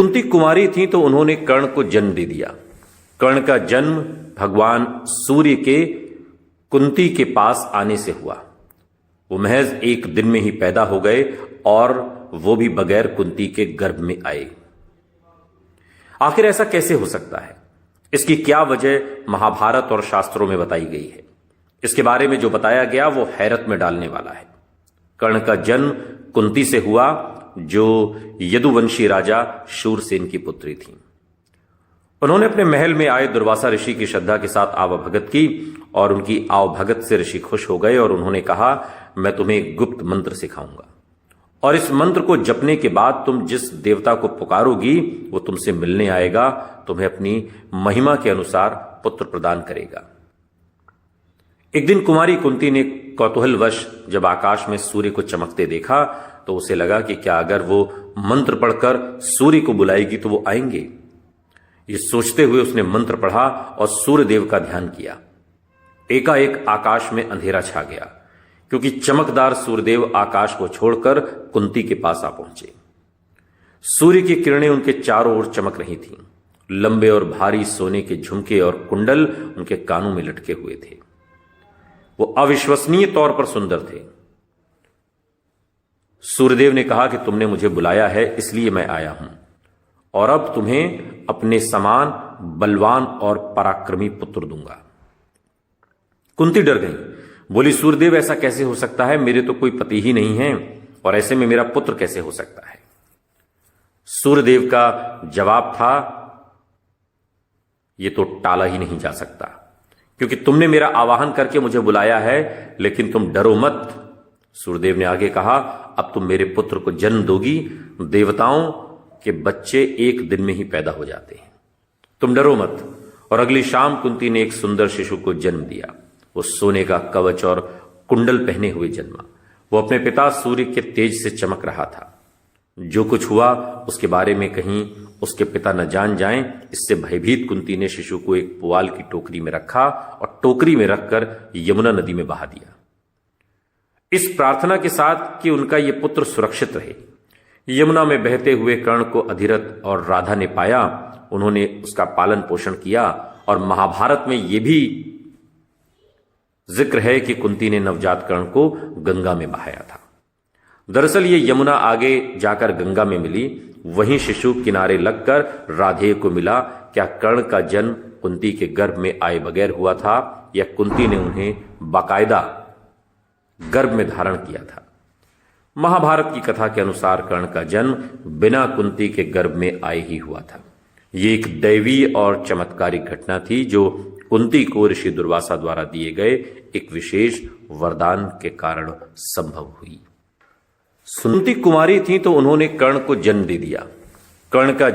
कुंती कुमारी थी तो उन्होंने कर्ण को जन्म दे दिया। कर्ण का जन्म भगवान सूर्य के कुंती के पास आने से हुआ। वो महज एक दिन में ही पैदा हो गए और वो भी बगैर कुंती के गर्भ में आए। आखिर ऐसा कैसे हो सकता है? इसकी क्या वजह महाभारत और शास्त्रों में बताई गई है? इसके बारे में जो बताया गया वो हैरत में डालने वाला है। कर्ण का जन्म कुंती से हुआ, जो यदुवंशी राजा शूरसेन की पुत्री थी। उन्होंने अपने महल में आए दुर्वासा ऋषि की श्रद्धा के साथ आवभगत की और उनकी आवभगत से ऋषि खुश हो गए और उन्होंने कहा, मैं तुम्हें एक गुप्त मंत्र सिखाऊंगा और इस मंत्र को जपने के बाद तुम जिस देवता को पुकारोगी वो तुमसे मिलने आएगा, तुम्हें अपनी महिमा के अनुसार पुत्र प्रदान करेगा। एक दिन कुमारी कुंती ने कौतूहलवश जब आकाश में सूर्य को चमकते देखा तो उसे लगा कि क्या अगर वो मंत्र पढ़कर सूर्य को बुलाएगी तो वो आएंगे। ये सोचते हुए उसने मंत्र पढ़ा और सूर्य देव का ध्यान किया। एकाएक आकाश में अंधेरा छा गया, क्योंकि चमकदार सूर्यदेव आकाश को छोड़कर कुंती के पास आ पहुंचे। सूर्य की किरणें उनके चारों ओर चमक रही थीं। लंबे और भारी सोने के झुमके और कुंडल उनके कानों में लटके हुए थे। वो अविश्वसनीय तौर पर सुंदर थे। सूर्यदेव ने कहा कि तुमने मुझे बुलाया है, इसलिए मैं आया हूं और अब तुम्हें अपने समान बलवान और पराक्रमी पुत्र दूंगा। कुंती डर गई, बोली, सूर्यदेव ऐसा कैसे हो सकता है? मेरे तो कोई पति ही नहीं है और ऐसे में मेरा पुत्र कैसे हो सकता है? सूर्यदेव का जवाब था, यह तो टाला ही नहीं जा सकता, क्योंकि तुमने मेरा आवाहन करके मुझे बुलाया है, लेकिन तुम डरो मत। सूर्यदेव ने आगे कहा, अब तुम मेरे पुत्र को जन्म दोगी। देवताओं के बच्चे एक दिन में ही पैदा हो जाते हैं, तुम डरो मत। और अगली शाम कुंती ने एक सुंदर शिशु को जन्म दिया। वो सोने का कवच और कुंडल पहने हुए जन्मा। वो अपने पिता सूर्य के तेज से चमक रहा था। जो कुछ हुआ उसके बारे में कहीं उसके पिता न जान जाएं, इससे भयभीत कुंती ने शिशु को एक पुआल की टोकरी में रखा और टोकरी में रखकर यमुना नदी में बहा दिया, इस प्रार्थना के साथ कि उनका यह पुत्र सुरक्षित रहे। यमुना में बहते हुए कर्ण को अधिरथ और राधा ने पाया। उन्होंने उसका पालन पोषण किया और महाभारत में यह भी जिक्र है कि कुंती ने नवजात कर्ण को गंगा में बहाया था। दरअसल ये यमुना आगे जाकर गंगा में मिली, वहीं शिशु किनारे लगकर राधेय को मिला। क्या कर्ण का जन्म कुंती के गर्भ में आए बगैर हुआ था या कुंती ने उन्हें बाकायदा गर्भ में धारण किया था? महाभारत की कथा के अनुसार कर्ण का जन्म बिना कुंती के गर्भ में आए ही हुआ था। ये एक दैवीय और चमत्कारिक घटना थी जो कुंती को ऋषि दुर्वासा द्वारा दिए गए एक विशेष वरदान के कारण संभव हुई। कुंती कुमारी थी तो उन्होंने कर्ण को जन्म दे दिया। कर्ण का